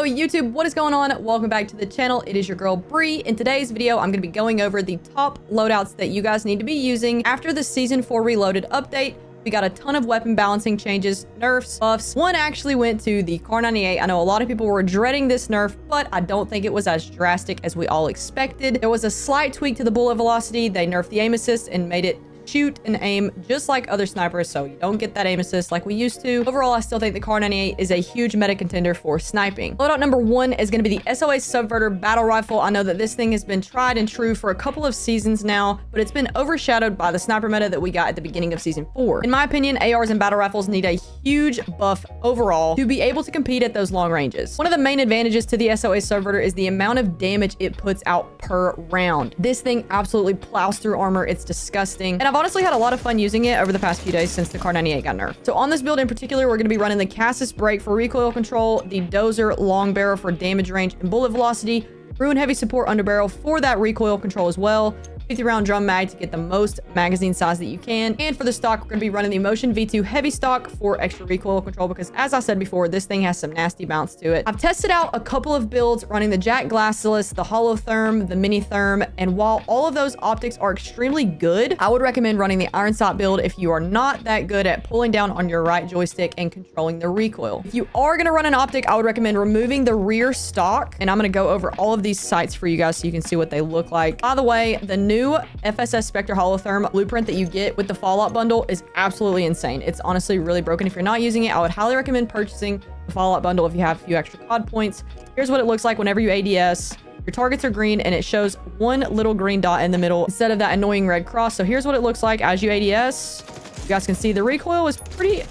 YouTube, what is going on? Welcome back to the channel. It is your girl Bree. In today's video, I'm going to be going over the top loadouts that you guys need to be using after the Season 4 Reloaded update. We got a ton of weapon balancing changes, nerfs, buffs. One actually went to the Kar98. I know a lot of people were dreading this nerf, but I don't think it was as drastic as we all expected. There was a slight tweak to the bullet velocity. They nerfed the aim assist and made it shoot and aim just like other snipers, so you don't get that aim assist like we used to. Overall, I still think the Kar98 is a huge meta contender for sniping. Loadout number 1 is going to be the SOA Subverter Battle Rifle. I know that this thing has been tried and true for a couple of seasons now, but it's been overshadowed by the sniper meta that we got at the beginning of Season 4. In my opinion, ARs and battle rifles need a huge buff overall to be able to compete at those long ranges. One of the main advantages to the SOA Subverter is the amount of damage it puts out per round. This thing absolutely plows through armor. It's disgusting, and I've honestly had a lot of fun using it over the past few days since the Kar98 got nerfed. So on this build in particular, we're going to be running the Cassis Brake for recoil control, the Dozer Long Barrel for damage range and bullet velocity, Ruin Heavy Support Underbarrel for that recoil control as well, 50 round drum mag to get the most magazine size that you can. And for the stock, we're going to be running the Motion V2 heavy stock for extra recoil control because, as I said before, this thing has some nasty bounce to it. I've tested out a couple of builds running the Jack Glassless, the Holotherm, the Mini Therm, and while all of those optics are extremely good, I would recommend running the Iron Sight build if you are not that good at pulling down on your right joystick and controlling the recoil. If you are going to run an optic, I would recommend removing the rear stock, and I'm going to go over all of these sights for you guys so you can see what they look like. By the way, the new FSS Spectre Holotherm blueprint that you get with the Fallout bundle is absolutely insane. It's honestly really broken. If you're not using it, I would highly recommend purchasing the Fallout bundle if you have a few extra COD points. Here's what it looks like whenever you ADS. Your targets are green and it shows one little green dot in the middle instead of that annoying red cross. So here's what it looks like as you ADS. You guys can see the recoil is pretty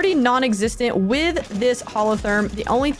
non-existent with this Holotherm. The only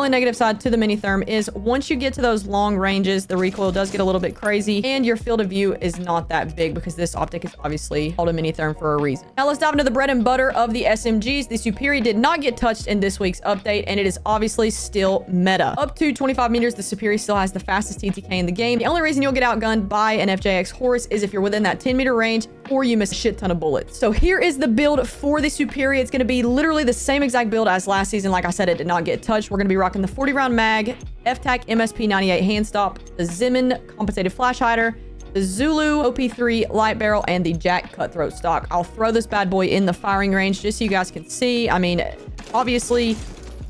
negative side to the Mini Therm is once you get to those long ranges, the recoil does get a little bit crazy and your field of view is not that big because this optic is obviously called a Mini Therm for a reason. Now let's dive into the bread and butter of the SMGs. The Superi did not get touched in this week's update and it is obviously still meta. Up to 25 meters, the Superi still has the fastest TTK in the game. The only reason you'll get outgunned by an FJX Horus is if you're within that 10 meter range or you miss a shit ton of bullets. So here is the build for the Superi. It's going to be literally the same exact build as last season. Like I said, it did not get touched. We're going to be rocking the 40 round mag, FTAC MSP-98 hand stop, the Zimin compensated flash hider, the Zulu OP3 light barrel, and the Jack cutthroat stock. I'll throw this bad boy in the firing range just so you guys can see. I mean, obviously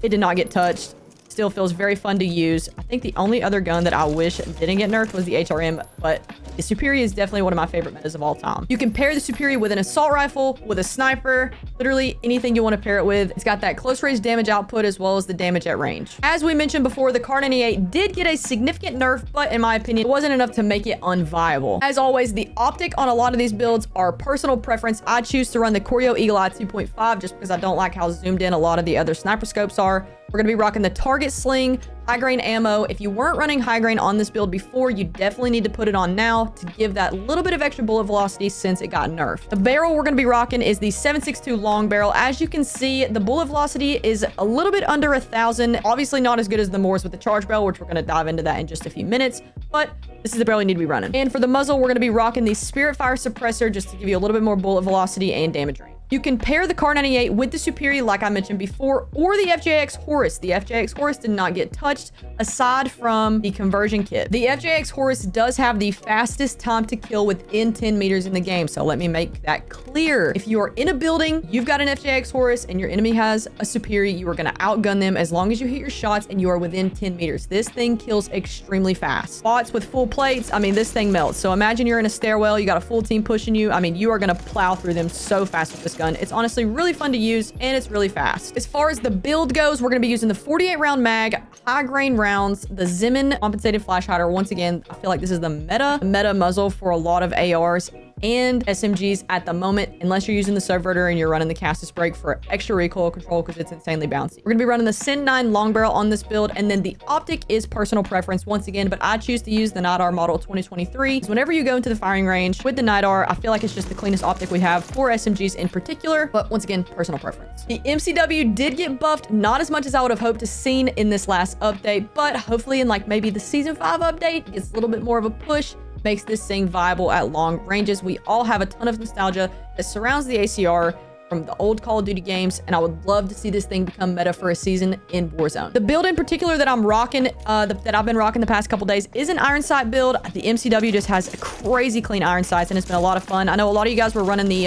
it did not get touched. Still feels very fun to use. I think the only other gun that I wish didn't get nerfed was the HRM, but the Superi is definitely one of my favorite metas of all time. You can pair the Superi with an assault rifle, with a sniper, literally anything you want to pair it with. It's got that close range damage output as well as the damage at range. As we mentioned before, the Kar98 did get a significant nerf, but in my opinion, it wasn't enough to make it unviable. As always, the optic on a lot of these builds are personal preference. I choose to run the Corio Eagle Eye 2.5 just because I don't like how zoomed in a lot of the other sniper scopes are. We're going to be rocking the Target Sling, high grain ammo. If you weren't running high grain on this build before, you definitely need to put it on now to give that little bit of extra bullet velocity since it got nerfed. The barrel we're going to be rocking is the 7.62 long barrel. As you can see, the bullet velocity is a little bit under 1,000. Obviously not as good as the Moors with the charge barrel, which we're going to dive into that in just a few minutes, but this is the barrel you need to be running. And for the muzzle, we're going to be rocking the Spirit Fire Suppressor just to give you a little bit more bullet velocity and damage range. You can pair the Kar98 with the Superi, like I mentioned before, or the FJX Horus. The FJX Horus did not get touched aside from the conversion kit. The FJX Horus does have the fastest time to kill within 10 meters in the game, so let me make that clear. If you are in a building, you've got an FJX Horus, and your enemy has a Superi, you are going to outgun them as long as you hit your shots and you are within 10 meters. This thing kills extremely fast. Spots with full plates, I mean, this thing melts. So imagine you're in a stairwell, you got a full team pushing you. I mean, you are going to plow through them so fast with this gun. It's honestly really fun to use and it's really fast. As far as the build goes, we're going to be using the 48 round mag, high grain rounds, the Zimin compensated flash hider. Once again, I feel like this is the meta muzzle for a lot of ARs and SMGs at the moment, unless you're using the Subverter and you're running the Cassis Brake for extra recoil control because it's insanely bouncy. We're going to be running the Sin 9 long barrel on this build, and then the optic is personal preference once again, but I choose to use the NIDAR model 2023. So whenever you go into the firing range with the NIDAR, I feel like it's just the cleanest optic we have for SMGs in particular, but once again, personal preference. The MCW did get buffed, not as much as I would have hoped to seen in this last update, but hopefully in like maybe the Season 5 update, it gets a little bit more of a push. makes this thing viable at long ranges. We all have a ton of nostalgia that surrounds the ACR from the old Call of Duty games, and I would love to see this thing become meta for a season in Warzone. The build in particular that I'm rocking, that I've been rocking the past couple days is an iron sight build. The MCW just has a crazy clean iron sights, and it's been a lot of fun. I know a lot of you guys were running the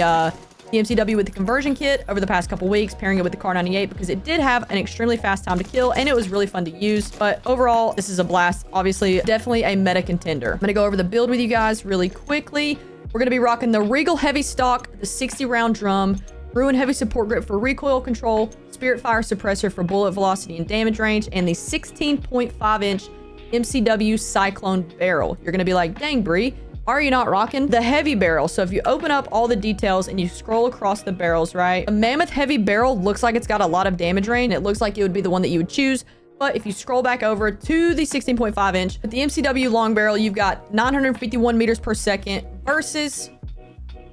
MCW with the conversion kit over the past couple weeks, pairing it with the Kar 98 because it did have an extremely fast time to kill, and it was really fun to use. But overall, this is a blast. Obviously, definitely a meta contender. I'm gonna go over the build with you guys really quickly. We're gonna be rocking the Regal Heavy Stock, the 60-round drum, Ruin Heavy Support Grip for recoil control, Spirit Fire Suppressor for bullet velocity and damage range, and the 16.5-inch MCW Cyclone barrel. You're gonna be like, dang, Bree, are you not rocking the heavy barrel? So if you open up all the details and you scroll across the barrels, right? The Mammoth Heavy Barrel looks like it's got a lot of damage range. It looks like it would be the one that you would choose. But if you scroll back over to the 16.5-inch, with the MCW long barrel, you've got 951 meters per second versus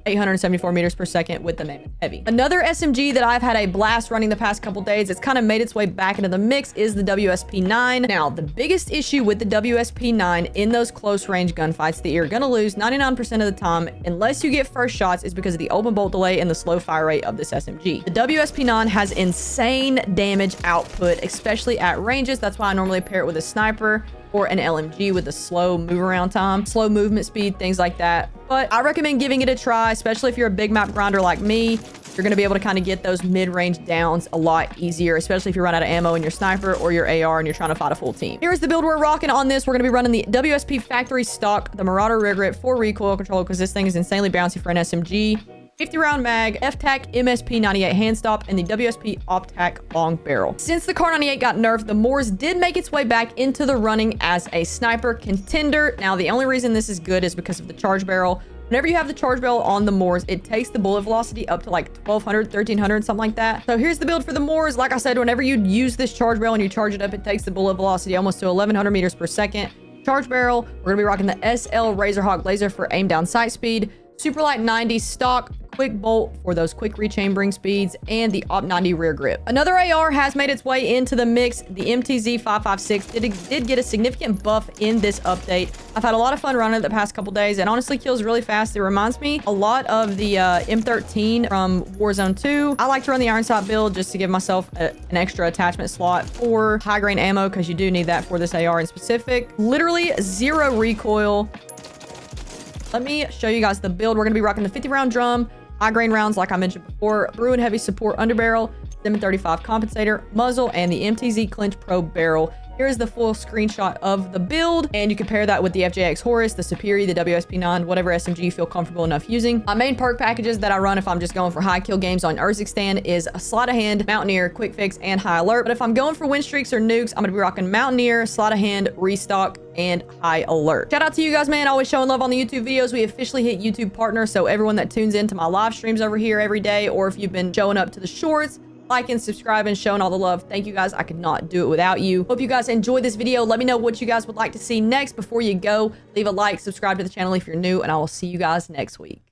874 meters per second with the Mammoth Heavy. Another SMG that I've had a blast running the past couple days, it's kind of made its way back into the mix, is the WSP-9. Now, the biggest issue with the WSP-9 in those close range gunfights that you're gonna lose 99% of the time, unless you get first shots, is because of the open bolt delay and the slow fire rate of this SMG. The WSP-9 has insane damage output, especially at ranges. That's why I normally pair it with a sniper or an LMG with a slow move around time, slow movement speed, things like that. But I recommend giving it a try, especially if you're a big map grinder like me. You're going to be able to kind of get those mid-range downs a lot easier, especially if you run out of ammo in your sniper or your AR and you're trying to fight a full team. Here's the build we're rocking on this. We're going to be running the WSP factory stock, the Marauder rear grip for recoil control, because this thing is insanely bouncy for an SMG. 50-round mag, FTAC MSP-98 hand stop, and the WSP OpTac long barrel. Since the Kar 98 got nerfed, the Moors did make its way back into the running as a sniper contender. Now, the only reason this is good is because of the charge barrel. Whenever you have the charge barrel on the Moors, it takes the bullet velocity up to like 1200, 1300, something like that. So here's the build for the Moors. Like I said, whenever you use this charge barrel and you charge it up, it takes the bullet velocity almost to 1100 meters per second. Charge barrel, we're gonna be rocking the SL Razorhawk laser for aim down sight speed, Superlight 90 stock, quick bolt for those quick rechambering speeds, and the Op 90 rear grip. Another AR has made its way into the mix. The MTZ 556 did get a significant buff in this update. I've had a lot of fun running it the past couple days, and honestly kills really fast. It reminds me a lot of the M13 from Warzone 2. I like to run the iron sight build just to give myself an extra attachment slot for high grain ammo, because you do need that for this AR in specific. Literally zero recoil. Let me show you guys the build. We're going to be rocking the 50-round drum, high grain rounds like I mentioned before, Ruin Heavy Support underbarrel, 735 compensator, muzzle, and the MTZ Clinch Pro barrel. Here's the full screenshot of the build, and you can pair that with the FJX Horus, the Superi, the WSP-9, whatever SMG you feel comfortable enough using. My main perk packages that I run if I'm just going for high kill games on urzikstan is a sleight of hand, Mountaineer, quick fix, and high alert. But if I'm going for win streaks or nukes, I'm gonna be rocking Mountaineer, sleight of hand, restock, and high alert. Shout out to you guys, man. Always showing love on the YouTube videos. We officially hit YouTube partner, so everyone that tunes into my live streams over here every day, or if you've been showing up to the shorts, liking, subscribing, showing all the love, thank you guys. I could not do it without you. Hope you guys enjoyed this video. Let me know what you guys would like to see next. Before you go, leave a like, subscribe to the channel if you're new, and I will see you guys next week.